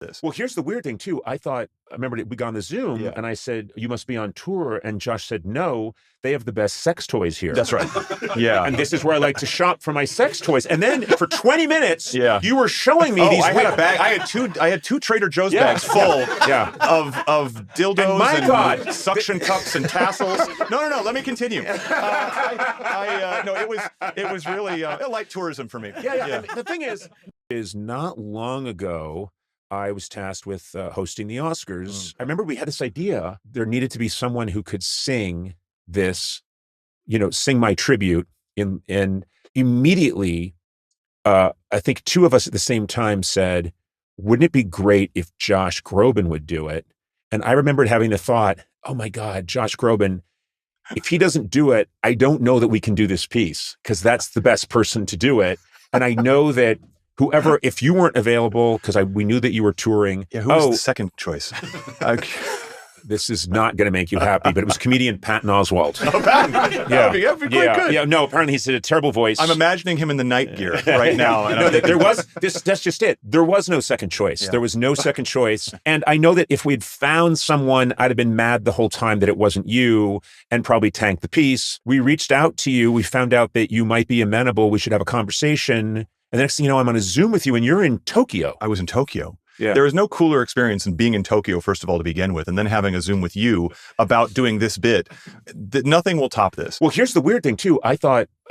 this. Well, here's the weird thing too. I remember we got on the Zoom and I said, you must be on tour. And Josh said, no, they have the best sex toys here. That's right. Yeah. And this is where I like to shop for my sex toys. And then for 20 minutes, you were showing me these. I had a bag. I had two Trader Joe's bags full of dildos and my God, suction cups and tassels. No. Let me continue. No, it was really light tourism for me. Yeah. The thing is not long ago, I was tasked with hosting the Oscars. I remember we had this idea. There needed to be someone who could sing this, sing my tribute. And immediately, I think two of us at the same time said, wouldn't it be great if Josh Groban would do it? And I remembered having the thought, oh my God, Josh Groban, if he doesn't do it, I don't know that we can do this piece because that's the best person to do it. And I know that whoever, if you weren't available, because we knew that you were touring. Yeah, who was the second choice? This is not going to make you happy, but it was comedian Patton Oswalt. Oh, Patton. That'd be quite good. Yeah, no, apparently he's a terrible voice. I'm imagining him in the night gear right now. No, that's just it. There was no second choice. Yeah. There was no second choice. And I know that if we'd found someone, I'd have been mad the whole time that it wasn't you and probably tanked the piece. We reached out to you. We found out that you might be amenable. We should have a conversation. And the next thing you know, I'm on a Zoom with you and you're in Tokyo. I was in Tokyo. Yeah. There is no cooler experience than being in Tokyo, first of all, to begin with, and then having a Zoom with you about doing this bit. Nothing will top this. Well, here's the weird thing, too. I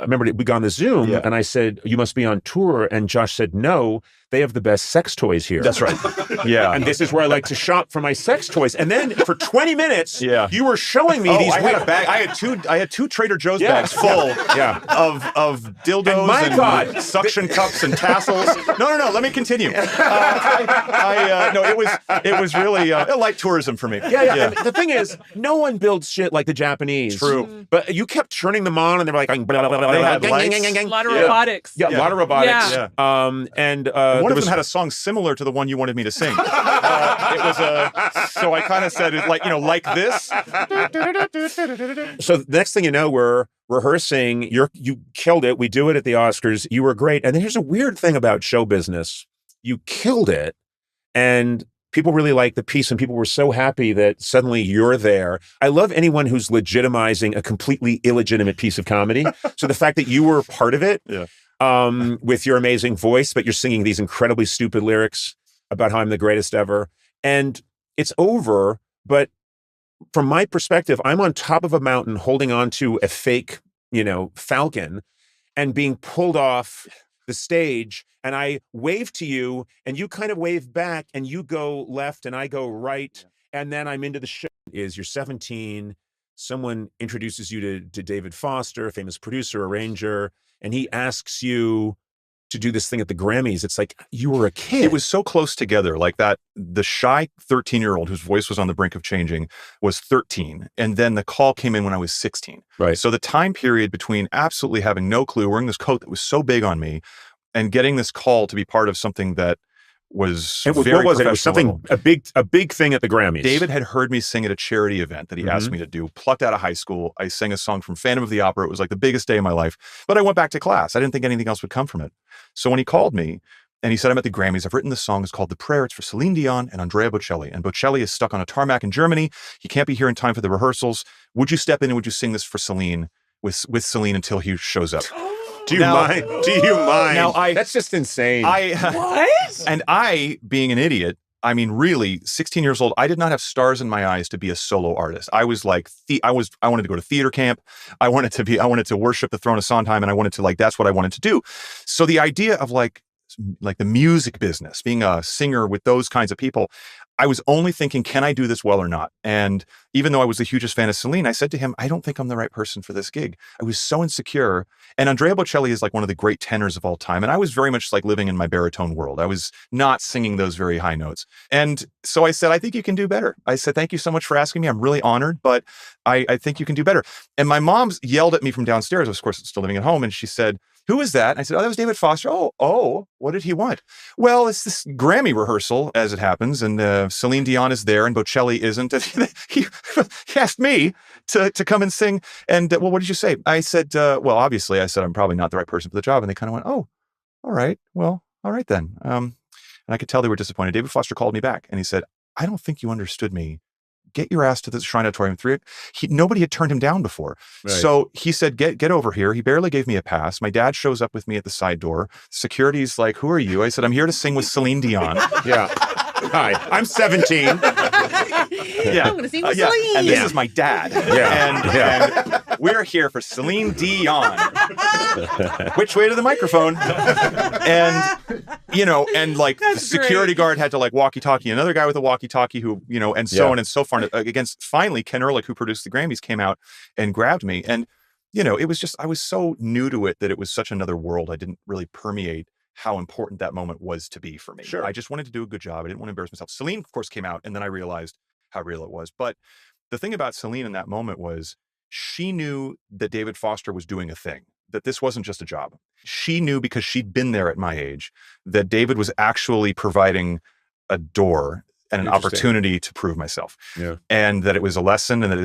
remember we got on the Zoom and I said, you must be on tour. And Josh said, no, they have the best sex toys here. That's right. Yeah. And this is where I like to shop for my sex toys. And then for 20 minutes, you were showing me these. I had a bag. I had two Trader Joe's bags full of dildos and God, suction cups and tassels. No. Let me continue. No, it was really light tourism for me. Yeah. And the thing is, no one builds shit like the Japanese. True. But you kept turning them on, and they were like, blah, blah, blah, they had a lot of robotics. Yeah, a lot of robotics. Yeah. And one of them had a song similar to the one you wanted me to sing. It was so I kind of said it like this. So the next thing you know, we're rehearsing. You killed it. We do it at the Oscars. You were great. And then here's a weird thing about show business. You killed it, and people really liked the piece, and people were so happy that suddenly you're there. I love anyone who's legitimizing a completely illegitimate piece of comedy. So the fact that you were part of it, with your amazing voice, but you're singing these incredibly stupid lyrics about how I'm the greatest ever, and it's over. But from my perspective, I'm on top of a mountain holding on to a fake, falcon, and being pulled off the stage, and I wave to you, and you kind of wave back, and you go left, and I go right, and then I'm into the show. You're 17, someone introduces you to David Foster, a famous producer, arranger, and he asks you to do this thing at the Grammys. It's like you were a kid. It was so close together, like that. The shy 13-year-old whose voice was on the brink of changing was 13. And then the call came in when I was 16. Right. So the time period between absolutely having no clue, wearing this coat that was so big on me, and getting this call to be part of something that was very what was it? It was something, a big thing at the Grammys. David had heard me sing at a charity event that he asked me to do, plucked out of high school. I sang a song from Phantom of the Opera. It was like the biggest day of my life, but I went back to class. I didn't think anything else would come from it. So when he called me and he said, I'm at the Grammys, I've written this song. It's called The Prayer. It's for Celine Dion and Andrea Bocelli. And Bocelli is stuck on a tarmac in Germany. He can't be here in time for the rehearsals. Would you step in and would you sing this for Celine, with Celine until he shows up? Do you mind? Now that's just insane. What? And I, being an idiot, I mean, really, 16 years old, I did not have stars in my eyes to be a solo artist. I was like, I wanted to go to theater camp. I wanted to worship the throne of Sondheim, and I wanted to that's what I wanted to do. So the idea of like the music business, being a singer with those kinds of people, I was only thinking, can I do this well or not? And even though I was the hugest fan of Celine, I said to him, I don't think I'm the right person for this gig. I was so insecure. And Andrea Bocelli is like one of the great tenors of all time. And I was very much like living in my baritone world. I was not singing those very high notes. And so I said, I think you can do better. I said, thank you so much for asking me. I'm really honored, but I think you can do better. And my mom yelled at me from downstairs. Of course, still living at home. And she said, who is that? And I said, that was David Foster. Oh, what did he want? Well, it's this Grammy rehearsal, as it happens, and Celine Dion is there and Bocelli isn't. He asked me to come and sing. And well, what did you say? I said, well, obviously, I said, I'm probably not the right person for the job. And they kind of went, oh, all right. Well, all right then. And I could tell they were disappointed. David Foster called me back and he said, I don't think you understood me. Get your ass to the Shrine Auditorium 3. Nobody had turned him down before. Right. So he said, get over here. He barely gave me a pass. My dad shows up with me at the side door. Security's like, who are you? I said, I'm here to sing with Celine Dion. Yeah. Hi, I'm 17. I'm going to sing with Celine. And this is my dad. And we're here for Celine Dion. Which way to the microphone? And, and like the security guard had to like walkie-talkie another guy with a walkie-talkie who, and so on and so far. Against finally, Ken Ehrlich, who produced the Grammys, came out and grabbed me. And, it was just, I was so new to it that it was such another world. I didn't really permeate how important that moment was to be for me. Sure. I just wanted to do a good job. I didn't want to embarrass myself. Celine, of course, came out, and then I realized how real it was. But the thing about Celine in that moment was she knew that David Foster was doing a thing, that this wasn't just a job. She knew, because she'd been there at my age, that David was actually providing a door and an opportunity to prove myself. Yeah. And that it was a lesson, and that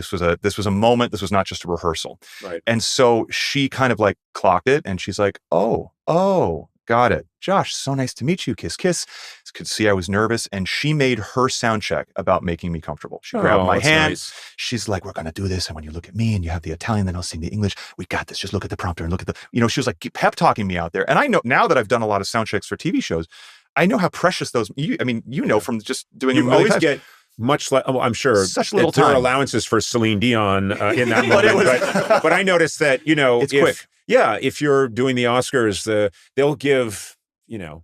this was a moment. This was not just a rehearsal. Right. And so she kind of like clocked it, and she's like, oh, got it. Josh, so nice to meet you. Kiss, kiss. Could see I was nervous. And she made her sound check about making me comfortable. She grabbed my hand. Nice. She's like, we're going to do this. And when you look at me and you have the Italian, then I'll sing the English. We got this. Just look at the prompter and look at the, she was like pep talking me out there. And I know now that I've done a lot of sound checks for TV shows, I know how precious those, from just doing You them always times. get much less, I'm sure Such little there are time. allowances for Celine Dion in that moment. But I noticed that, It's quick. Yeah, if you're doing the Oscars, they'll give, and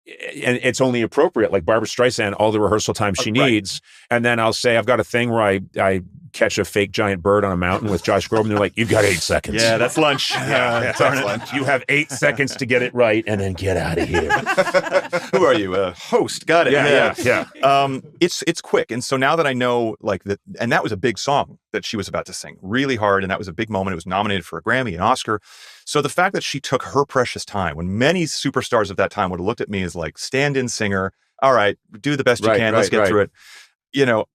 it's only appropriate, like Barbara Streisand, all the rehearsal time she needs. And then I'll say, I've got a thing where I catch a fake giant bird on a mountain with Josh Groban. They're like, you've got 8 seconds. Yeah, that's lunch. That's lunch. You have 8 seconds to get it right and then get out of here. Who are you? Host. Got it. Yeah. It's quick. And so now that I know like that, and that was a big song that she was about to sing really hard. And that was a big moment. It was nominated for a Grammy, an Oscar. So the fact that she took her precious time, when many superstars of that time would have looked at me as like stand-in singer. All right, do the best you can. Let's get through it.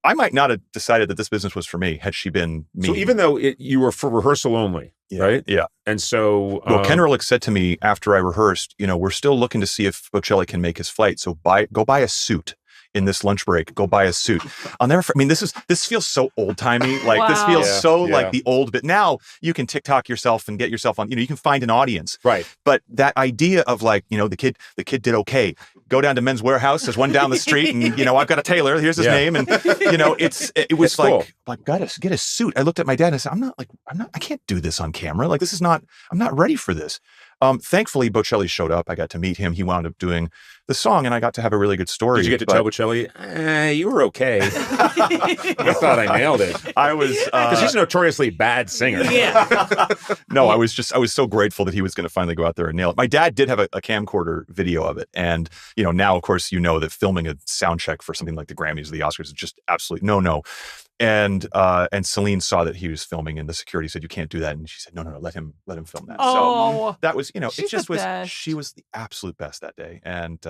I might not have decided that this business was for me had she been me. So even though you were for rehearsal only, right? Yeah. And so... Well, Ken Ehrlich said to me after I rehearsed, we're still looking to see if Bocelli can make his flight. So go buy a suit in this lunch break. Go buy a suit. I'll never... this feels so old-timey. Like, this feels so like the old bit. Now, you can TikTok yourself and get yourself on... you can find an audience. Right. But that idea of like, the kid did okay. Go down to Men's Warehouse. There's one down the street, and I've got a tailor. Here's his name, and it was like, cool. like, gotta get a suit. I looked at my dad and I said, I can't do this on camera. Like, I'm not ready for this. Thankfully, Bocelli showed up. I got to meet him. He wound up doing the song, and I got to have a really good story. Did you get to tell Bocelli, you were okay? I thought I nailed it. I was because he's a notoriously bad singer. Yeah. No, I was so grateful that he was going to finally go out there and nail it. My dad did have a camcorder video of it, and now of course that filming a sound check for something like the Grammys or the Oscars is just absolutely no. And Celine saw that he was filming, and the security said, you can't do that. And she said, no, let him film that. Oh, so that was, it just was, best. she was the absolute best that day. And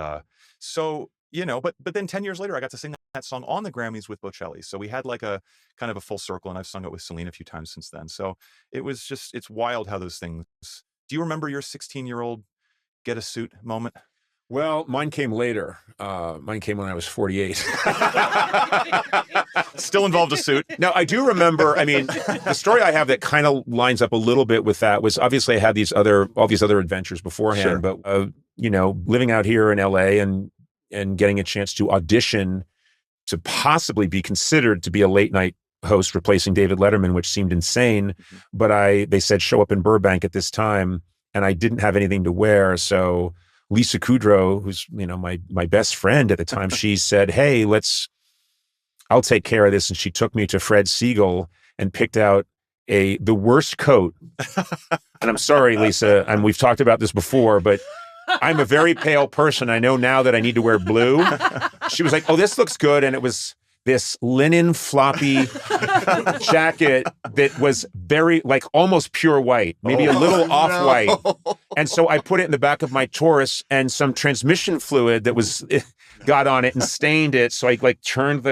so, but then 10 years later, I got to sing that song on the Grammys with Bocelli. So we had like a kind of a full circle, and I've sung it with Celine a few times since then. So it was just, it's wild how those things, do you remember your 16-year-old get a suit moment? Well, mine came later. Mine came when I was 48. Still involved a suit. No, I do remember. The story I have that kind of lines up a little bit with that was obviously I had all these other adventures beforehand, Sure. but living out here in LA and getting a chance to audition to possibly be considered to be a late night host replacing David Letterman, which seemed insane. Mm-hmm. But they said show up in Burbank at this time, and I didn't have anything to wear, so Lisa Kudrow, who's my best friend at the time, she said, "Hey, I'll take care of this." And she took me to Fred Siegel and picked out the worst coat. And I'm sorry, Lisa, and we've talked about this before, but I'm a very pale person. I know now that I need to wear blue. She was like, "Oh, this looks good," and it was this linen floppy jacket that was very, like, almost pure white, maybe a little off-white. And so I put it in the back of my Taurus, and some transmission fluid that got on it and stained it. So I turned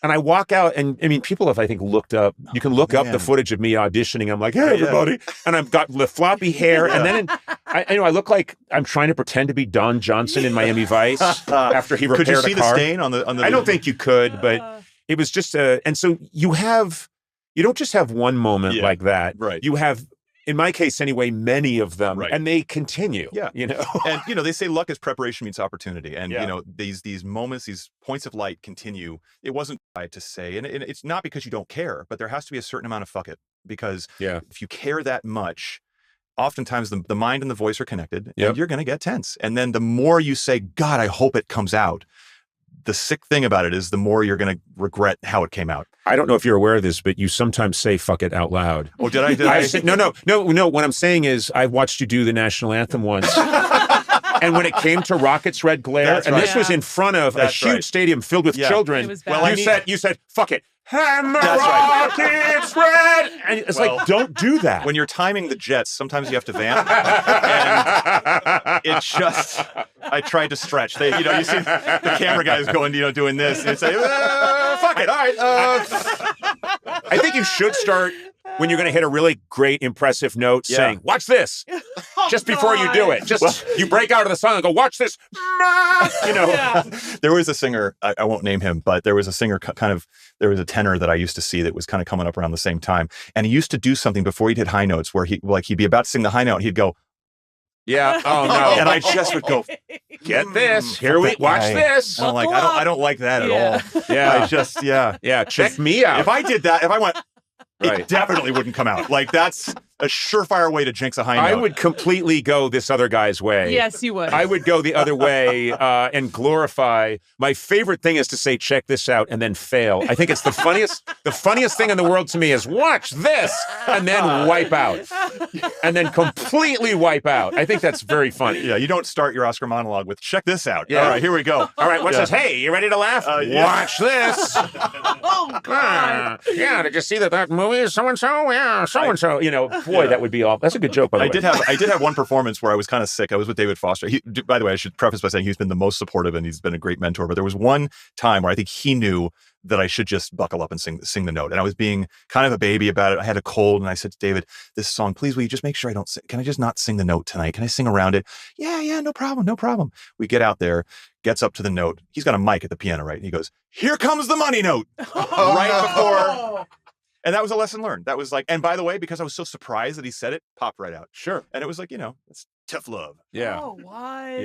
and I walk out, and people have, I think, looked up. You can look up the footage of me auditioning. I'm like, "Hey, everybody," and I've got the floppy hair, and then I know I look like I'm trying to pretend to be Don Johnson in Miami Vice after he repaired a car. Could you see the stain on the? I don't think you could, but it was just and so you don't just have one moment like that. Right. You have, in my case anyway, many of them, and they continue. Yeah. You know, and they say luck is preparation meets opportunity, and Yeah. these moments, these points of light continue. It wasn't right to say, and it's not because you don't care, but there has to be a certain amount of fuck it, because if you care that much, oftentimes the mind and the voice are connected, and you're going to get tense. And then the more you say, God, I hope it comes out, the sick thing about it is the more you're going to regret how it came out. I don't know if you're aware of this, but you sometimes say "fuck it" out loud. Oh, did I? Say, no. What I'm saying is, I watched you do the national anthem once, and when it came to Rockets' Red Glare, this was in front of a huge stadium filled with children. It was bad. You said "fuck it." And the Rockets red. And it's like, don't do that. When you're timing the jets, sometimes you have to vamp. And it just, I tried to stretch. You see the camera guys going, doing this, and it's like, fuck it, all right. I think you should start when you're going to hit a really great, impressive note saying, watch this, just before you do it. Just, you break out of the song and go, watch this. There was a singer, I won't name him, but there was a singer there was a tenor that I used to see that was kind of coming up around the same time. And he used to do something before he'd hit high notes where he'd be about to sing the high note, and he'd go, yeah, oh no. And I just would go, get this, here we, watch this. And I'm like, I don't like that at all. Yeah. I just, check me out. If I did that, if I went, it definitely wouldn't come out. Like, that's a surefire way to jinx a high note. I would completely go this other guy's way. Yes, you would. I would go the other way and glorify. My favorite thing is to say, check this out, and then fail. I think it's the funniest. The funniest thing in the world to me is watch this, and then wipe out. And then completely wipe out. I think that's very funny. Yeah, you don't start your Oscar monologue with, check this out. Yeah. All right, here we go. All right, what's this? Hey, you ready to laugh? Watch this. Oh, God. Yeah, did you see that movie is so-and-so? Yeah, so-and-so. Boy, that would be all. That's a good joke, by the way. I did have one performance where I was kind of sick. I was with David Foster. By the way, I should preface by saying he's been the most supportive and he's been a great mentor. But there was one time where I think he knew that I should just buckle up and sing the note. And I was being kind of a baby about it. I had a cold, and I said to David, this song, please, will you just make sure I don't sing? Can I just not sing the note tonight? Can I sing around it? Yeah, no problem. We get out there, gets up to the note. He's got a mic at the piano, right? And he goes, here comes the money note. Right before. And that was a lesson learned. That was like, and by the way, because I was so surprised that he said it, popped right out. Sure. And it was like, it's tough love. Yeah. Oh, why?